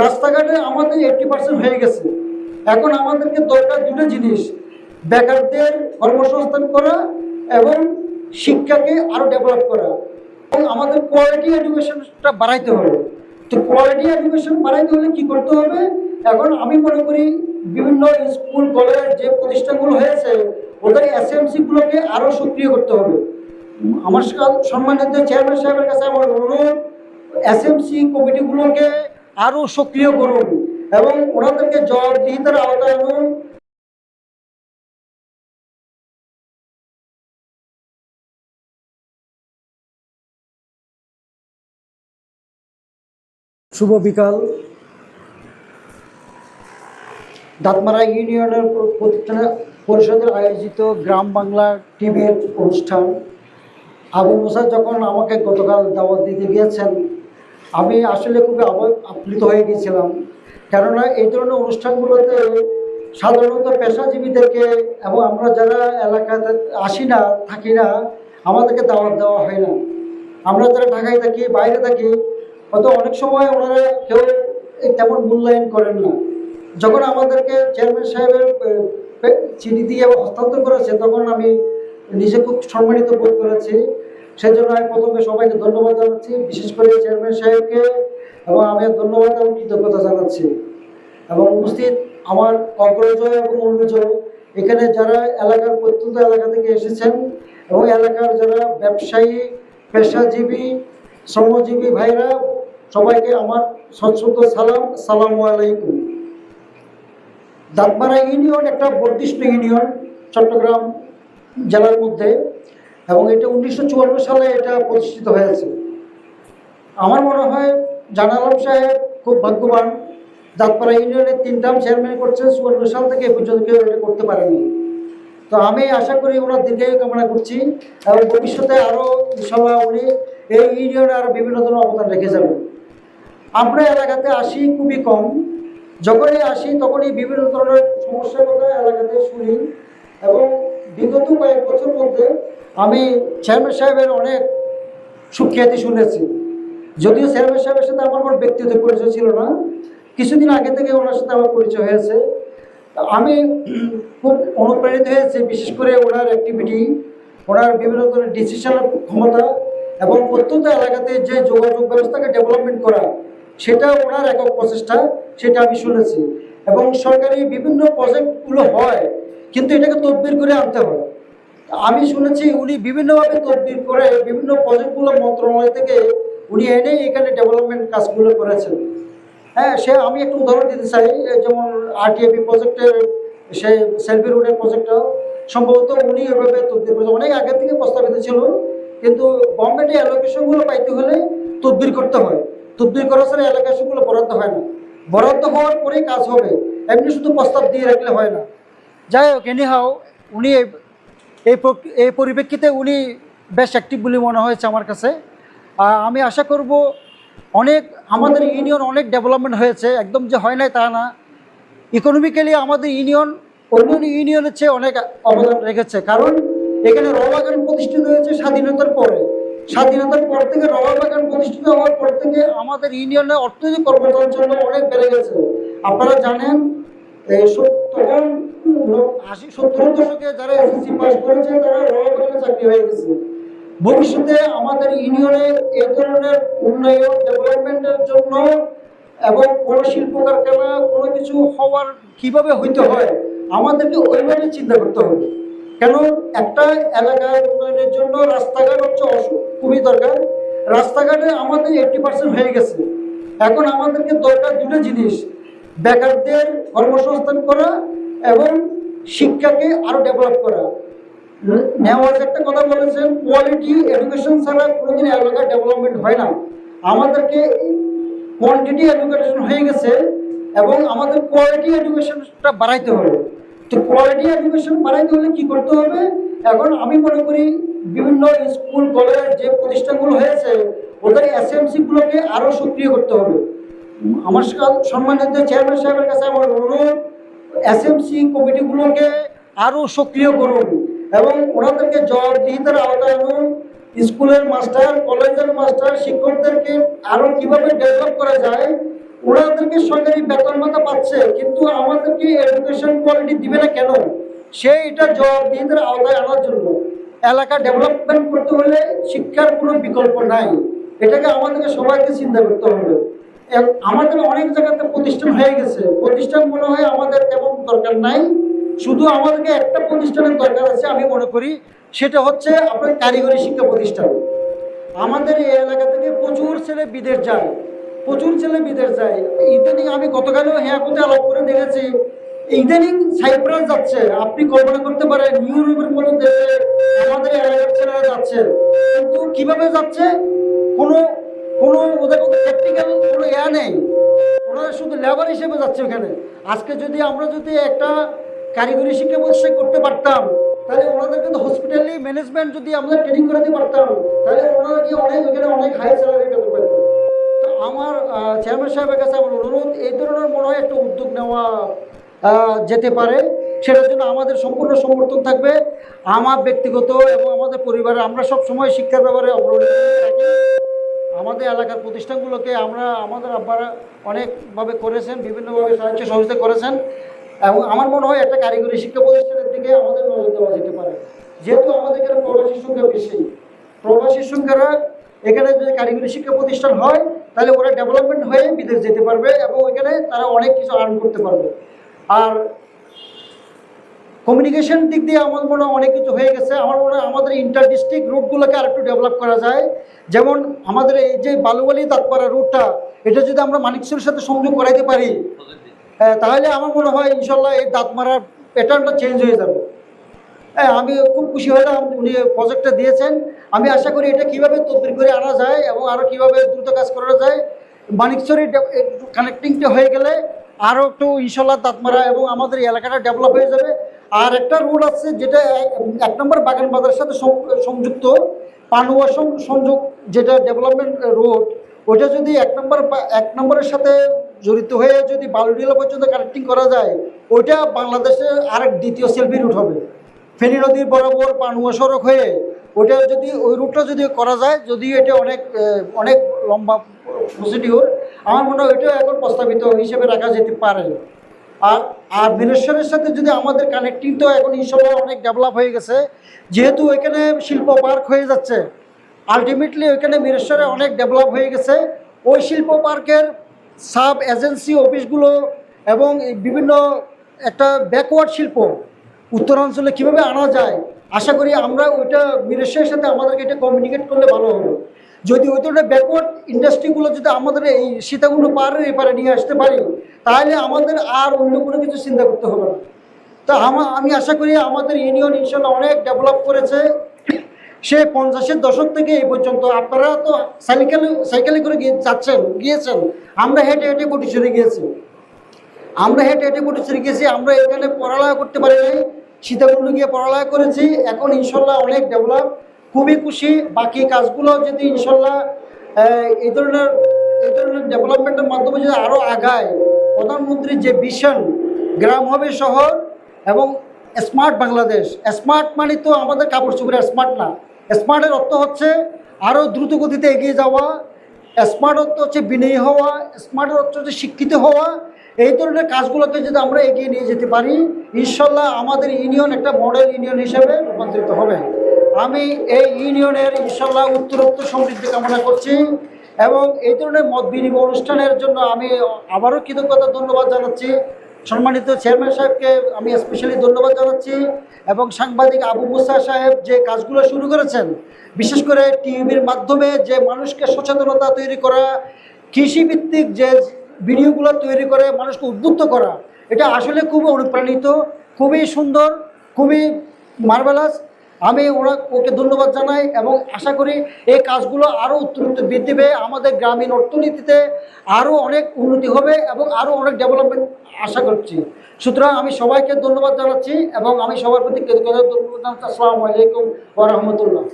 রাস্তাঘাটে আমাদের 80% হয়ে গেছে। এখন আমাদেরকে দরকার দুটো জিনিস, বেকারদের কর্মসংস্থান করা এবং শিক্ষাকে আরও ডেভেলপ করা, এবং আমাদের কোয়ালিটি এডুকেশনটা বাড়াইতে হবে। তো কোয়ালিটি এডুকেশন বাড়াইতে হলে কী করতে হবে? এখন আমি মনে করি বিভিন্ন স্কুল কলেজ যে প্রতিষ্ঠানগুলো হয়েছে ওদের এসএমসিগুলোকে আরও সক্রিয় করতে হবে। আমার সম্মানিত চেয়ারম্যান সাহেবের কাছে আমার অনুরোধ, এসএমসি কমিটিগুলোকে আরও সক্রিয় করুন এবং ওনাদেরকে জবাবদিহিতার আওতায় আনুন। শুভ বিকাল। দাঁতমারা ইউনিয়নের পরিষদের আয়োজিত গ্রাম বাংলা টিভির অনুষ্ঠান, আবু মুসা যখন আমাকে গতকাল দাওয়াত দিতে গিয়েছেন, আমি আসলে খুবই আপ্লুত হয়ে গিয়েছিলাম। কেননা এই ধরনের অনুষ্ঠানগুলোতে সাধারণত পেশাজীবীদেরকে এবং আমরা যারা এলাকাতে আসি না, থাকি না, আমাদেরকে দাওয়াত দেওয়া হয় না। আমরা যারা ঢাকায় থাকি, বাইরে থাকি, হয়তো অনেক সময় ওনারা কেউ তেমন মূল্যায়ন করেন না। যখন আমাদেরকে চেয়ারম্যান সাহেবের চিঠি দিয়ে হস্তান্তর করেছে তখন আমি নিজে খুব সম্মানিত বোধ করেছি। সেই জন্য আমি প্রথমে সবাইকে ধন্যবাদ জানাচ্ছি, বিশেষ করে চেয়ারম্যান সাহেবকে, এবং আমি ধন্যবাদ এবং কৃতজ্ঞতা জানাচ্ছি। এবং উপস্থিত আমার অগ্রজ এবং অনুজ, এখানে যারা এলাকার প্রত্যন্ত এলাকা থেকে এসেছেন এবং এলাকার যারা ব্যবসায়ী, পেশাজীবী, শ্রমজীবী ভাইরা, সবাইকে আমার সশ্রদ্ধ সালাম, সালামু আলাইকুম। দাঁতমারা ইউনিয়ন একটা বর্ধিষ্ঠ ইউনিয়ন চট্টগ্রাম জেলার মধ্যে, এবং এটা 1954 সালে এটা প্রতিষ্ঠিত হয়েছে। আমার মনে হয় জানাল আলম সাহেব খুব ভাগ্যবান, দাঁতপাড়া ইউনিয়নের 3 টার্ম চেয়ারম্যান করছে, 54 সাল থেকে এ পর্যন্ত কেউ এটা করতে পারেনি। তো আমি আশা করি ওনার দীর্ঘায়ু কামনা করছি এবং ভবিষ্যতে আরও ইনশাল্লাহ উনি এই ইউনিয়নে আরও বিভিন্ন ধরনের অবদান রেখে যাবেন। আমরা এলাকাতে আসি খুবই কম, যখনই আসি তখনই বিভিন্ন ধরনের সমস্যার কথা এলাকাতে শুনি, এবং বিগত কয়েক বছর মধ্যে আমি চেয়ারম্যান সাহেবের অনেক সুখ্যাতি শুনেছি। যদিও চেয়ারম্যান সাহেবের সাথে আমার কোনো ব্যক্তিগত পরিচয় ছিল না, কিছুদিন আগে থেকে ওনার সাথে আমার পরিচয় হয়েছে। আমি খুব অনুপ্রাণিত হয়েছি, বিশেষ করে ওনার অ্যাক্টিভিটি, ওনার বিভিন্ন ধরনের ডিসিশনের ক্ষমতা এবং প্রত্যন্ত এলাকাতে যে যোগাযোগ ব্যবস্থাকে ডেভেলপমেন্ট করা, সেটা ওনার একক প্রচেষ্টা, সেটা আমি শুনেছি। এবং সরকারি বিভিন্ন প্রজেক্টগুলো হয়, কিন্তু এটাকে তদবির করে আনতে হয়। আমি শুনেছি উনি বিভিন্নভাবে তদবির করে বিভিন্ন প্রজেক্টগুলো মন্ত্রণালয় থেকে উনি এনে এখানে ডেভেলপমেন্ট কাজগুলো করেছেন। হ্যাঁ, আমি একটু উদাহরণ দিতে চাই, যেমন আরটিএপি প্রজেক্টের সে সেলফি রোডের প্রজেক্টটাও সম্ভবত উনি এভাবে তদবির করেছেন। অনেক আগে থেকে প্রস্তাবিত ছিল, কিন্তু গভর্নমেন্টের অ্যালোকেশনগুলো পাইতে হলে তদবির করতে হয়। তদবির করা ছাড়া অ্যালোকেশনগুলো বরাদ্দ হয় না, বরাদ্দ হওয়ার পরেই কাজ হবে, এমনি শুধু প্রস্তাব দিয়ে রাখলে হয় না। যাই হোক, এনিহাও উনি এই পরিপ্রেক্ষিতে উনি বেশ অ্যাক্টিভ বলে মনে হয়েছে আমার কাছে। আমি আশা করব অনেক আমাদের ইউনিয়ন অনেক ডেভেলপমেন্ট হয়েছে, একদম যে হয় নাই তা না। ইকোনমিক্যালি আমাদের ইউনিয়ন অন্যান্য ইউনিয়নের চেয়ে অনেক অবদান রেখেছে, কারণ এখানে রবার বাগান প্রতিষ্ঠিত হয়েছে স্বাধীনতার পরে। স্বাধীনতার পর থেকে রবার বাগান প্রতিষ্ঠিত হওয়ার পর থেকে আমাদের ইউনিয়নের অর্থনৈতিক কর্মসংস্থান অনেক বেড়ে গেছে। আপনারা জানেন তখন 80-70 দশকে যারা এসএসসি পাস করেছে তারা রবার বাগানে চাকরি হয়ে গেছে। ভবিষ্যতে আমাদের ইউনিয়নের এই ধরনের উন্নয়ন ডেভেলপমেন্টের জন্য এবং কোনো শিল্প কারখানা কোনো কিছু হওয়ার কীভাবে হইতে হয় আমাদেরকে ওইভাবে চিন্তা করতে হবে। কেন, একটা এলাকার উন্নয়নের জন্য রাস্তাঘাট হচ্ছে খুবই দরকার। রাস্তাঘাটে আমাদের 80% হয়ে গেছে। এখন আমাদেরকে দরকার দুটো জিনিস, বেকারদের কর্মসংস্থান করা এবং শিক্ষাকে আরও ডেভেলপ করা। নেওয়াজ একটা কথা বলেছেন, কোয়ালিটি এডুকেশন ছাড়া কোনোদিন এলাকার ডেভেলপমেন্ট হয় না। আমাদেরকে কোয়ান্টিটি এডুকেশন হয়ে গেছে এবং আমাদের কোয়ালিটি এডুকেশনটা বাড়াইতে হবে। তো কোয়ালিটি এডুকেশন বাড়াইতে হলে কী করতে হবে? এখন আমি মনে করি বিভিন্ন স্কুল কলেজ যে প্রতিষ্ঠানগুলো হয়েছে ওদের এসএমসিগুলোকে আরও সক্রিয় করতে হবে। আমার সম্মানিত চেয়ারম্যান সাহেবের কাছে আমার অনুরোধ, এসএমসি কমিটিগুলোকে আরও সক্রিয় করুন এবং ওনাদেরকে জবাবদিহিতার আওতায় আনুন। স্কুলের মাস্টার, কলেজের মাস্টার, শিক্ষকদেরকে আরও কীভাবে ডেভেলপ করা যায় ওনাদেরকে সরকারি বেতন ভাতা পাচ্ছে, কিন্তু আমাদেরকে এডুকেশন কোয়ালিটি দিবে না কেন? সে এটা জবাবদিহিতার আওতায় আনার জন্য। এলাকা ডেভেলপমেন্ট করতে হলে শিক্ষার কোনো বিকল্প নাই, এটাকে আমাদেরকে সবাইকে চিন্তা করতে হবে। আমাদের অনেক জায়গাতে প্রতিষ্ঠান হয়ে গেছে, প্রতিষ্ঠান মনে হয় আমাদের তেমন দরকার নাই, শুধু আমাদেরকে একটা প্রতিষ্ঠানের দরকার আছে আমি মনে করি, সেটা হচ্ছে আপনার কারিগরি শিক্ষা প্রতিষ্ঠান। আমাদের এই এলাকা থেকে প্রচুর ছেলে বিদেশ যায়, প্রচুর ছেলে বিদেশ যায়। ইদানিং আমি গতকালও হেয়াকুতে আলাপ করে দেখেছি, ইদানিং সাইপ্রাস যাচ্ছে। আপনি কল্পনা করতে পারেন ইউরোপের মতো দেশে আমাদের এলাকার ছেলেরা যাচ্ছে, কিন্তু কিভাবে যাচ্ছে? কোনো কোনো ওদের মধ্যে প্র্যাকটিক্যাল কোনো নেই, ওনারা শুধু লেবার হিসেবে যাচ্ছে ওখানে। আজকে যদি আমরা যদি একটা কারিগরি শিক্ষা প্রতিষ্ঠান করতে পারতাম, তাহলে ওনাদের কিন্তু হসপিটালি ম্যানেজমেন্ট যদি আমরা ট্রেনিং করাতে পারতাম, তাহলে ওনারা কি অনেক ওখানে অনেক হাই স্যালারি পেতে পারত। তো আমার চেয়ারম্যান সাহেবের কাছে আমার অনুরোধ, এই ধরনের মনে হয় একটা উদ্যোগ নেওয়া যেতে পারে। সেটার জন্য আমাদের সম্পূর্ণ সমর্থন থাকবে। আমার ব্যক্তিগত এবং আমাদের পরিবারে আমরা সব সময় শিক্ষার ব্যাপারে অগ্রণী থাকি। আমাদের এলাকার প্রতিষ্ঠানগুলোকে আমরা আমাদের আব্বারা অনেকভাবে করেছেন, বিভিন্নভাবে সাহায্য সহযোগিতা করেছেন, এবং আমার মনে হয় একটা কারিগরি শিক্ষা প্রতিষ্ঠানের দিকে আমাদের নজর দেওয়া যেতে পারে। যেহেতু আমাদের এখানে প্রবাসীর সংখ্যা বেশি, প্রবাসীর সংখ্যারা এখানে যদি কারিগরি শিক্ষা প্রতিষ্ঠান হয়, তাহলে ওরা ডেভেলপমেন্ট হয়ে বিদেশ যেতে পারবে এবং ওইখানে তারা অনেক কিছু আর্ন করতে পারবে। আর কমিউনিকেশন দিক দিয়ে আমার মনে হয় অনেক কিছু হয়ে গেছে। আমার মনে হয় আমাদের ইন্টার ডিস্ট্রিক্ট রুটগুলোকে আর একটু ডেভেলপ করা যায়। যেমন আমাদের এই যে বালুবালি দাঁতপাড়া রুটটা, এটা যদি আমরা মানিকচুরের সাথে সংযোগ করাইতে পারি, তাহলে আমার মনে হয় ইনশাল্লাহ এই দাঁতমারার প্যাটার্নটা চেঞ্জ হয়ে যাবে। আমি খুব খুশি হলাম উনি প্রজেক্টটা দিয়েছেন। আমি আশা করি এটা কীভাবে তদবির করে আনা যায় এবং আরও কীভাবে দ্রুত কাজ করা যায়। মানিকচুরি কানেক্টিংটা হয়ে গেলে আরও একটু ইনশাল্লাহ দাঁতমারা এবং আমাদের এলাকাটা ডেভেলপ হয়ে যাবে। আর একটা রোড আছে যেটা 1 নম্বর বাগান বাজারের সাথে সংযুক্ত, পানুয়া সংযোগ, যেটা ডেভেলপমেন্ট রোড, ওইটা যদি 1 নম্বরের সাথে জড়িত হয়ে যদি বালুডিলা পর্যন্ত কানেক্টিং করা যায়, ওইটা বাংলাদেশের আরেক দ্বিতীয় সেলফি রুট হবে। ফেনী নদীর বরাবর পানুয়া সড়ক হয়ে ওইটা যদি ওই রুটটা যদি করা যায়, যদিও এটা অনেক অনেক লম্বা প্রসিডিওর, আমার মনে হয় ওইটাও এখন প্রস্তাবিত হিসেবে রাখা যেতে পারে। আর বিনেশ্বরের সাথে যদি আমাদের কানেক্টিং তো এখন ইনশাল্লাহ অনেক ডেভেলপ হয়ে গেছে, যেহেতু ওইখানে শিল্প পার্ক হয়ে যাচ্ছে, আলটিমেটলি ওইখানে বিনেশ্বরে অনেক ডেভেলপ হয়ে গেছে। ওই শিল্প পার্কের সাব এজেন্সি অফিসগুলো এবং বিভিন্ন একটা ব্যাকওয়ার্ড শিল্প উত্তরাঞ্চলে কীভাবে আনা যায়, আশা করি আমরা ওইটা বিনেশ্বরের সাথে আমাদেরকে এটা কমিউনিকেট করলে ভালো হবে। যদি ওই ধরনের ব্যাকওয়ার্ড ইন্ডাস্ট্রিগুলো যদি আমাদের এই সীতাকুণ্ড পাহাড়ের এপারে নিয়ে আসতে পারি, তাহলে আমাদের আর অন্য কোনো কিছু চিন্তা করতে হবে না। তো আমি আশা করি আমাদের ইউনিয়ন ইনশাল্লাহ অনেক ডেভেলপ করেছে সে 50-এর দশক থেকে এই পর্যন্ত। আপনারা তো সাইকেলে করে গিয়েছেন, আমরা হেঁটে হেঁটে পটিচুরি গিয়েছি, আমরা এখানে পড়ালেখা করতে পারি নাই, সীতাকুণ্ড গিয়ে পড়ালেখা করেছি। এখন ইনশাল্লাহ অনেক ডেভেলপ, খুবই খুশি। বাকি কাজগুলো যদি ইনশাল্লাহ এই ধরনের ডেভেলপমেন্টের মাধ্যমে যদি আরও আগায়, প্রধানমন্ত্রীর যে ভিশন গ্রাম হবে শহর এবং স্মার্ট বাংলাদেশ, স্মার্ট মানে তো আমাদের কাপড় চোপড়ের স্মার্ট না, স্মার্টের অর্থ হচ্ছে আরও দ্রুত গতিতে এগিয়ে যাওয়া, স্মার্ট অর্থ হচ্ছে বিনয়ী হওয়া, স্মার্টের অর্থ হচ্ছে শিক্ষিত হওয়া। এই ধরনের কাজগুলোকে যদি আমরা এগিয়ে নিয়ে যেতে পারি, ইনশাল্লাহ আমাদের ইউনিয়ন একটা মডেল ইউনিয়ন হিসেবে রূপান্তরিত হবে। আমি এই ইউনিয়নের ইনশাল্লাহ উত্তরোত্তর সমৃদ্ধি কামনা করছি এবং এই ধরনের মত বিনিময় অনুষ্ঠানের জন্য আমি আবারও কৃতজ্ঞতা ধন্যবাদ জানাচ্ছি। সম্মানিত চেয়ারম্যান সাহেবকে আমি স্পেশালি ধন্যবাদ জানাচ্ছি এবং সাংবাদিক আবু মুসা সাহেব যে কাজগুলো শুরু করেছেন, বিশেষ করে টিভির মাধ্যমে যে মানুষকে সচেতনতা তৈরি করা, কৃষিভিত্তিক যে ভিডিওগুলো তৈরি করে মানুষকে উদ্বুদ্ধ করা, এটা আসলে খুবই অনুপ্রাণিত, খুবই সুন্দর, খুবই মার্ভেলাস। আমি ওকে ধন্যবাদ জানাই এবং আশা করি এই কাজগুলো আরও উত্তরোত্তর বৃদ্ধি পেয়ে আমাদের গ্রামীণ অর্থনীতিতে আরও অনেক উন্নতি হবে এবং আরও অনেক ডেভেলপমেন্ট আশা করছি। সুতরাং আমি সবাইকে ধন্যবাদ জানাচ্ছি এবং আমি সবার প্রতি কৃতজ্ঞতা ধন্যবাদ জানাচ্ছি। আসসালামু আলাইকুম ওয়া রাহমাতুল্লাহ।